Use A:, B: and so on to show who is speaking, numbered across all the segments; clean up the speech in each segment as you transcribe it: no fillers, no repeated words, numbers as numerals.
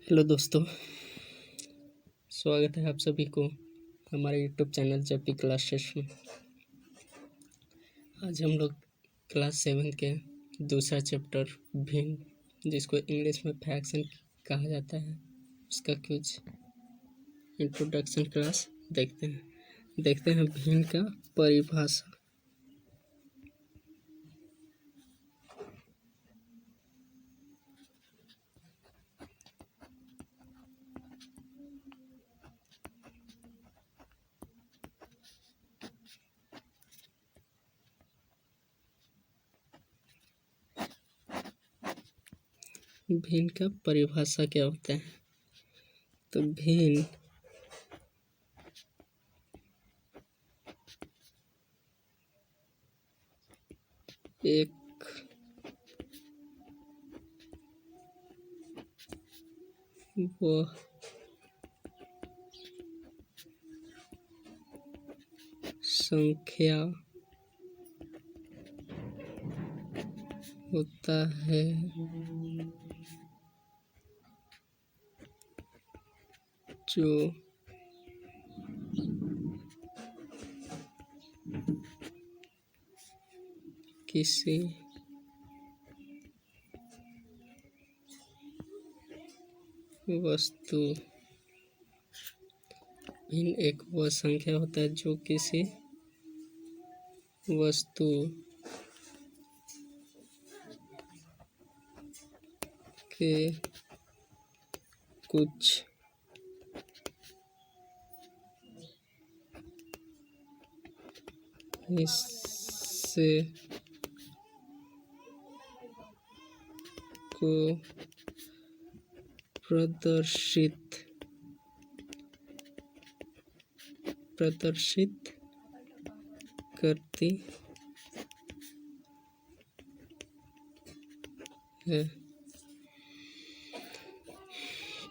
A: Hello दोस्तों, स्वागत है आप सभी को हमारे यूट्यूब चैनल जपी क्लासेस में। आज हम लोग क्लास 7 के दूसरा चैप्टर भिन्न, जिसको इंग्लिश में फ्रैक्शन कहा जाता है, उसका कुछ इंट्रोडक्शन क्लास देखते हैं भिन्न का परिभाषा। भिन्न का परिभाषा क्या होता है? तो भिन्न एक वह संख्या होता है जो किसी वस्तु भिन्न एक वह संख्या होता है जो किसी वस्तु के कुछ हिस्से को प्रदर्शित करती है।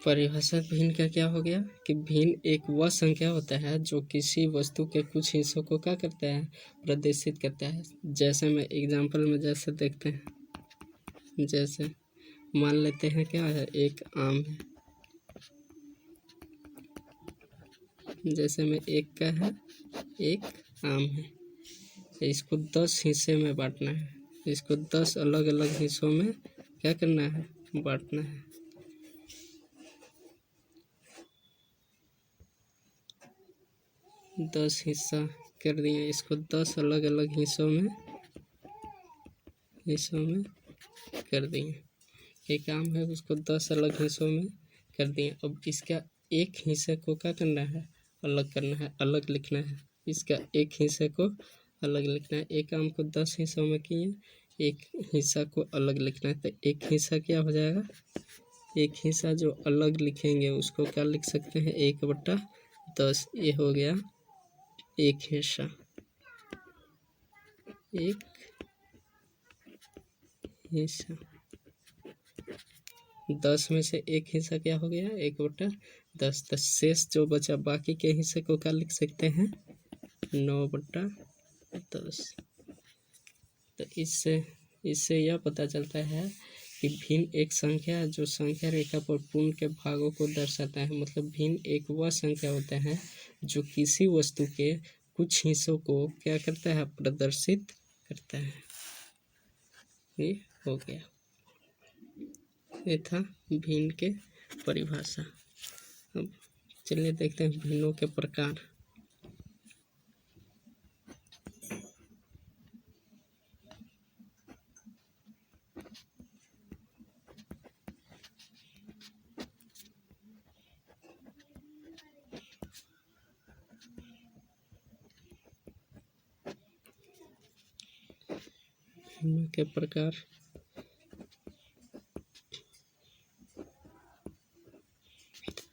A: परिभाषा भिन्न का क्या हो गया कि भिन्न एक वह संख्या होता है जो किसी वस्तु के कुछ हिस्सों को क्या करता है, प्रदर्शित करता है। जैसे मैं एग्जांपल में जैसे देखते हैं, जैसे मान लेते हैं क्या है, एक आम है। जैसे में एक का है, एक आम है, इसको 10 हिस्से में बांटना है, इसको 10 अलग अलग हिस्सों में क्या करना है, बांटना है। दस हिस्सा कर दिए, इसको 10 अलग अलग हिस्सों में कर दिए। एक आम है, उसको 10 अलग हिस्सों में कर दिए। अब इसका एक हिस्से को क्या करना है, अलग करना है, अलग लिखना है। इसका एक हिस्से को अलग लिखना है। एक आम को 10 हिस्सों में किए, एक हिस्सा को अलग लिखना है। तो एक हिस्सा क्या हो जाएगा, एक हिस्सा जो अलग लिखेंगे उसको क्या लिख सकते हैं, 1/10। ये हो गया एक हिस्सा, एक हिस्सा। 10 में से एक हिस्सा क्या हो गया, 1/10। तो शेष जो बचा बाकी के हिस्से को क्या लिख सकते हैं, 9/10। तो इससे यह पता चलता है कि भिन्न एक संख्या जो संख्या रेखा पर पूर्ण के भागों को दर्शाता है। मतलब भिन्न एक वह संख्या होता है जो किसी वस्तु के कुछ हिस्सों को क्या करता है, प्रदर्शित करता है। ये हो गया, ये था भिन्न के परिभाषा। अब चलिए देखते हैं भिन्नों के प्रकार। भिन्नों के प्रकार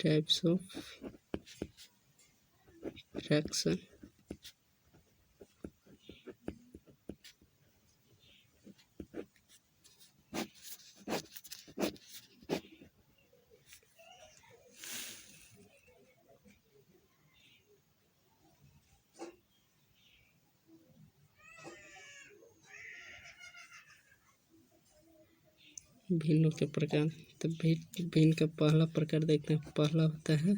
A: टाइप्स ऑफ फ्रैक्शन। भिन्नों के प्रकार। तो भिन्न का पहला प्रकार देखते हैं। पहला होता है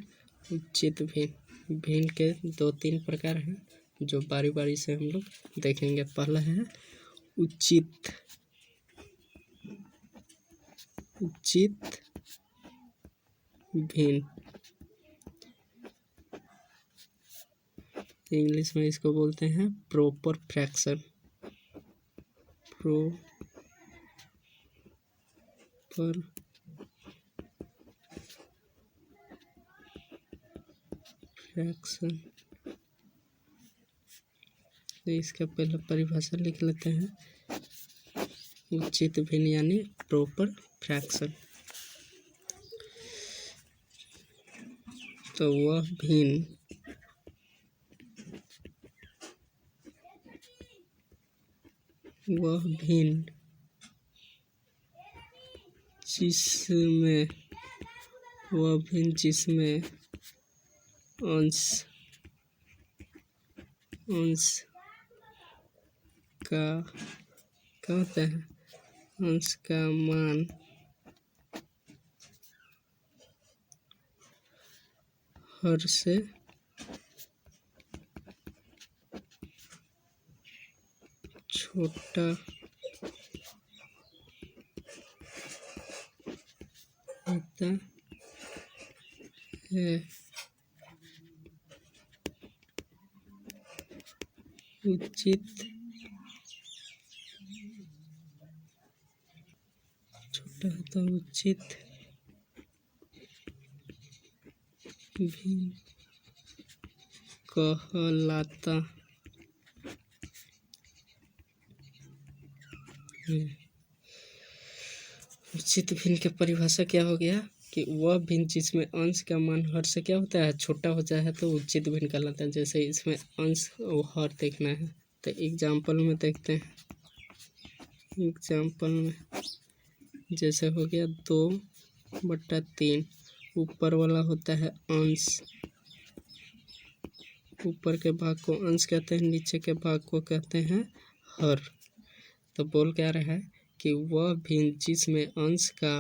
A: उचित भिन्न। भिन्न के 2-3 प्रकार हैं जो बारी बारी से हम लोग देखेंगे। पहला है उचित भिन्न। इंग्लिश में इसको बोलते हैं प्रॉपर फ्रैक्शन। Proper fraction. तो इसका पहला परिभाषा लिख लेते हैं। उचित भिन्न यानी प्रॉपर फ्रैक्शन। तो वह भिन्न जिसमें अंश का क्या होता है, अंश का मान हर से छोटा होता है। उचित छोटा होता उचित भिन्न कहलाता है। उचित भिन्न की परिभाषा क्या हो गया कि वह भिन्न जिसमें अंश का मान हर से क्या होता है, छोटा हो जाए तो उचित भिन्न कहलाता है। जैसे इसमें अंश और हर देखना है तो एग्जाम्पल में देखते हैं। एग्जाम्पल में जैसे हो गया 2/3। ऊपर वाला होता है अंश, ऊपर के भाग को अंश कहते हैं, नीचे के भाग को कहते हैं हर। तो बोल क्या रहा है कि वह भिन्न जिसमें अंश का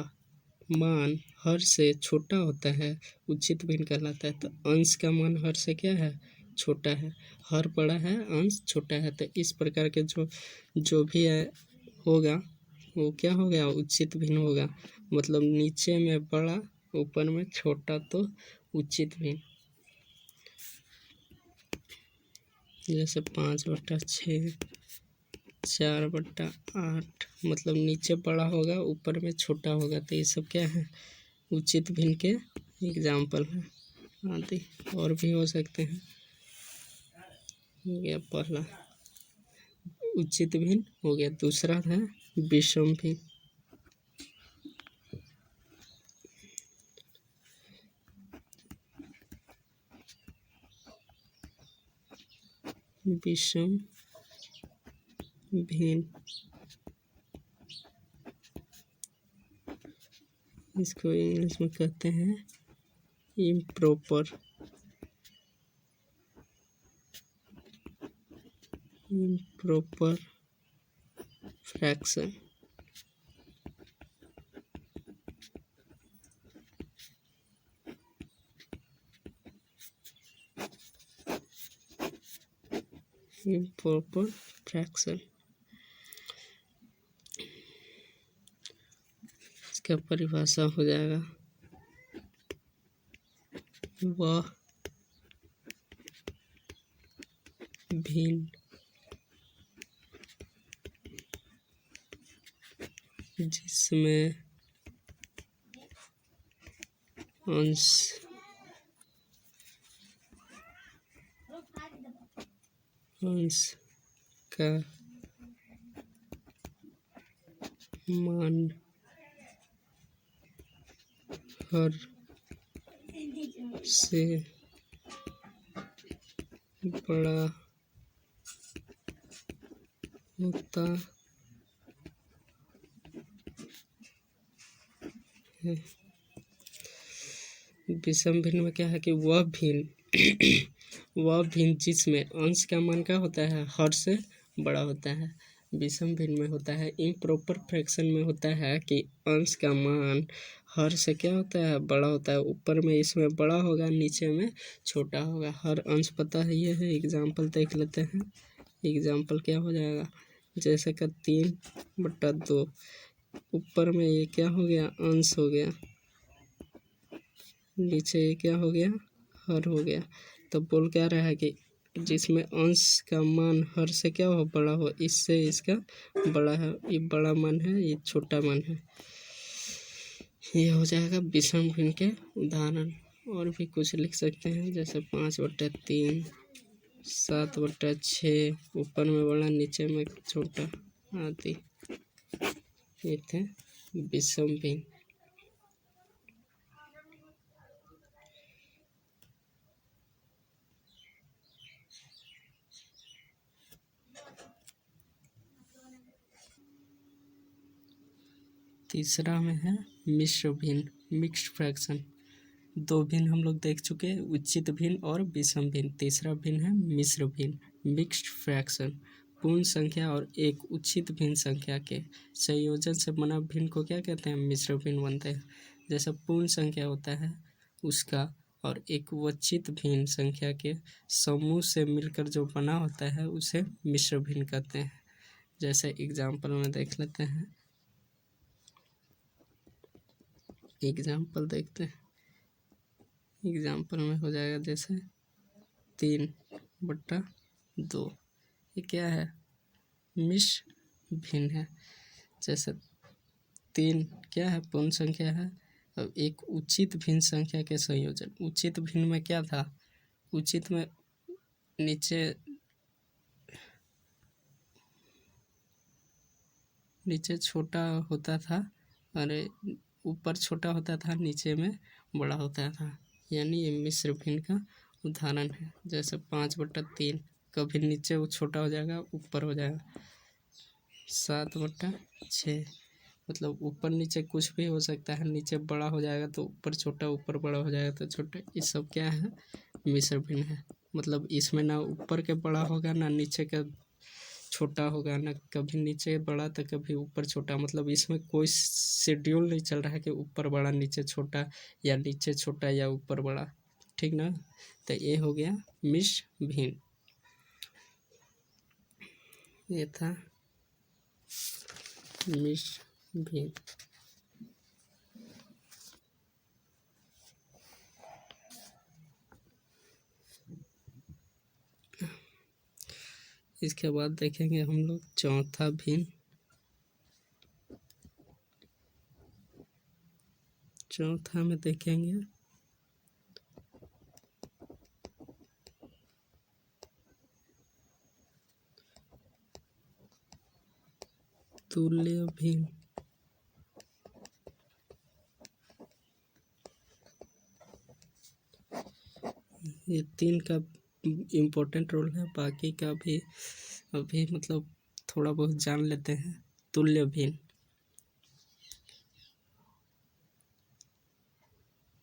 A: मान हर से छोटा होता है उचित भिन्न कहलाता है। तो अंश का मान हर से क्या है, छोटा है। हर बड़ा है, अंश छोटा है। तो इस प्रकार के जो भी है होगा वो क्या हो गया, उचित भिन्न होगा। मतलब नीचे में बड़ा, ऊपर में छोटा, तो उचित भिन्न। जैसे 5/6, 4/8, मतलब नीचे बड़ा होगा, ऊपर में छोटा होगा। तो ये सब क्या है, उचित भिन्न के एग्जाम्पल हैं। आदि और भी हो सकते हैं। हो गया पहला उचित भिन्न, हो गया। दूसरा है विषम भिन्न। विषम भिन्न इसको इंग्लिश में कहते हैं इम्प्रॉपर फ्रैक्शन। इम्प्रॉपर फ्रैक्शन इसका परिभाषा हो जाएगा वह भिन्न जिसमें अंश का मान हर से बड़ा होता है। विषम भिन्न में क्या है कि वह भिन्न जिसमें अंश का मान क्या होता है, हर से बड़ा होता है। विषम भिन्न में होता है। इम्प्रॉपर फ्रैक्शन में होता है कि अंश का मान हर से क्या होता है, बड़ा होता है। ऊपर में इसमें बड़ा होगा, नीचे में छोटा होगा। हर अंश पता है, ये है। एग्जाम्पल देख लेते हैं। एग्जाम्पल क्या हो जाएगा, जैसे कि 3/2। ऊपर में ये क्या हो गया, अंश हो गया। नीचे ये क्या हो गया, हर हो गया। तो बोल क्या रहा है कि जिसमें अंश का मान हर से क्या हो, बड़ा हो, इससे इसका बड़ा है। ये बड़ा मान है, ये छोटा मान है। ये हो जाएगा विषम भिन्न के उदाहरण। और भी कुछ लिख सकते हैं, जैसे 5/3, 7/6, ऊपर में बड़ा नीचे में छोटा आदि। ये थे विषम भिन्न। तीसरा में है मिश्र भिन्न, मिक्स्ड फ्रैक्शन। दो भिन्न हम लोग देख चुके हैं, उचित भिन्न और विषम भिन्न। तीसरा भिन्न है मिश्र भिन्न, मिक्स्ड फ्रैक्शन। पूर्ण संख्या और एक उचित भिन्न संख्या के संयोजन से बना भिन्न को क्या कहते हैं, मिश्र भिन्न बनते हैं। जैसे पूर्ण संख्या होता है उसका और एक उचित भिन्न संख्या के समूह से मिलकर जो बना होता है उसे मिश्र भिन्न कहते हैं। जैसे एग्जाम्पल में देख लेते हैं। एग्जाम्पल देखते हैं। एग्जाम्पल में हो जाएगा जैसे 3/2। ये क्या है, मिश्र भिन्न है। जैसे 3 क्या है, पूर्ण संख्या है। अब एक उचित भिन्न संख्या के संयोजन। उचित भिन्न में क्या था, उचित में नीचे छोटा होता था और ऊपर छोटा होता था, नीचे में बड़ा होता था। यानी ये मिश्र भिन्न का उदाहरण है। जैसे 5/3, कभी नीचे वो छोटा हो जाएगा, ऊपर हो जाएगा। 7/6, मतलब ऊपर नीचे कुछ भी हो सकता है। नीचे बड़ा हो जाएगा तो ऊपर छोटा, ऊपर बड़ा हो जाएगा तो छोटा। ये सब क्या है, मिश्र भिन्न है। मतलब इसमें ना ऊपर के बड़ा होगा, ना नीचे का छोटा होगा, ना कभी नीचे बड़ा तो कभी ऊपर छोटा। मतलब इसमें कोई शेड्यूल नहीं चल रहा है कि ऊपर बड़ा नीचे छोटा, या नीचे छोटा या ऊपर बड़ा। ठीक ना। तो ये हो गया मिश्र भिन्न। ये था मिश्र भिन्न। इसके बाद देखेंगे हम लोग चौथा भिन्न। चौथा में देखेंगे तुल्य भिन्न। ये 3 का इम्पोर्टेंट रोल है, बाकी का भी अभी मतलब थोड़ा बहुत जान लेते हैं। तुल्य भिन्न,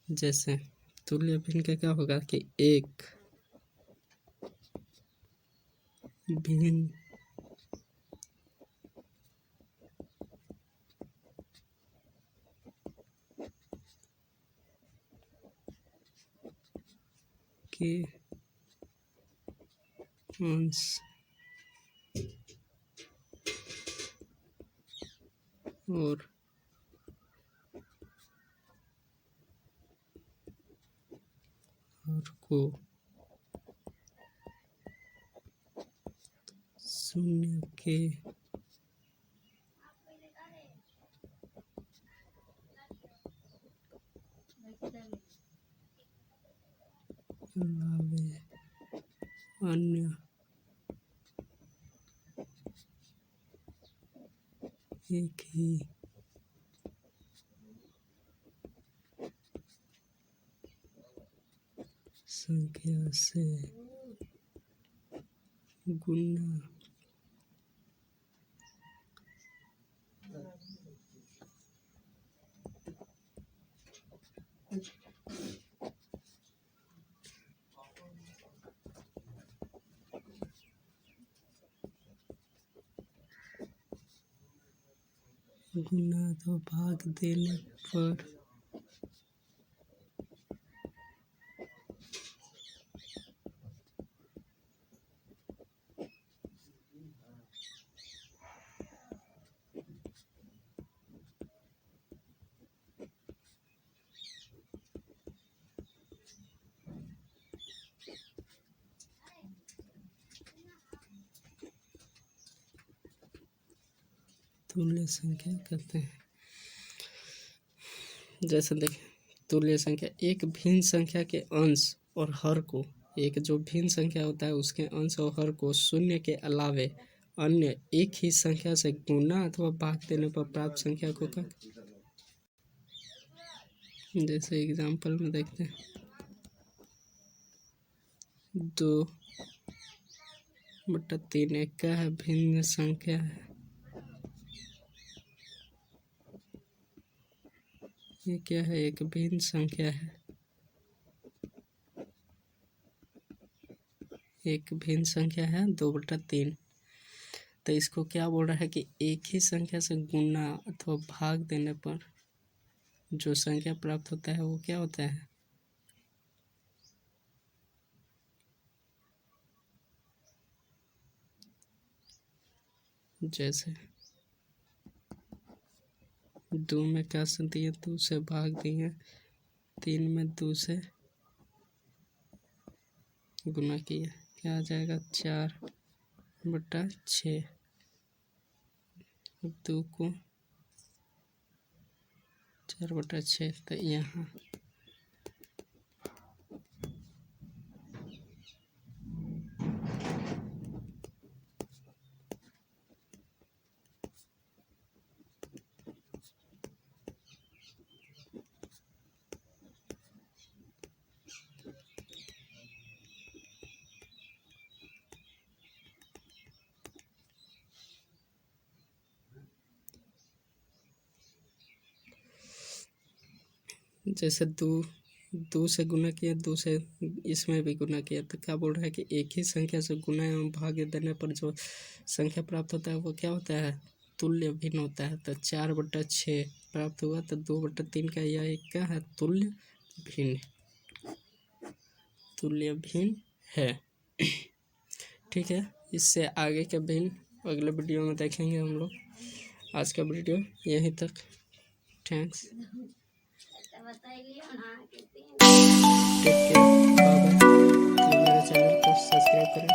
A: जैसे तुल्य भिन्न का क्या होगा कि एक भिन्न के अंश और को शून्य के अलावे अन्य एक ही संख्या से गुणा गुना अथवा भाग देने पर तुल्य संख्या कहते हैं। जैसे देखें, तुल्य संख्या एक भिन्न संख्या के अंश और हर को, एक जो भिन्न संख्या होता है उसके अंश और हर को शून्य के अलावे अन्य एक ही संख्या से गुना अथवा भाग देने पर प्राप्त संख्या को जैसे एग्जाम्पल में देखते हैं, 2/3 एक क्या है, भिन्न संख्या है। ये क्या है, एक भिन्न संख्या है, एक भिन्न संख्या है 2/3। तो इसको क्या बोल रहा है कि एक ही संख्या से गुना अथवा भाग देने पर जो संख्या प्राप्त होता है वो क्या होता है। जैसे 2 में क्या से दिए, 2 से भाग दिए, 3 में 2 से गुना किया, क्या आ जाएगा 4/6। 2 को 4/6। तो यहाँ जैसे 2 से गुना किया, 2 से इसमें भी गुना किया, तो क्या बोल रहा है कि एक ही संख्या से गुना एवं भाग देने पर जो संख्या प्राप्त होता है वो क्या होता है, तुल्य भिन्न होता है। तो 4/6 प्राप्त हुआ, तो 2/3 का यह एक क्या है, तुल्य भिन्न है। ठीक है, इससे आगे के भिन्न अगले वीडियो में देखेंगे हम लोग। आज का वीडियो यहीं तक। Thanks. Take care, bye bye. मेरे चैनल को सब्सक्राइब करें।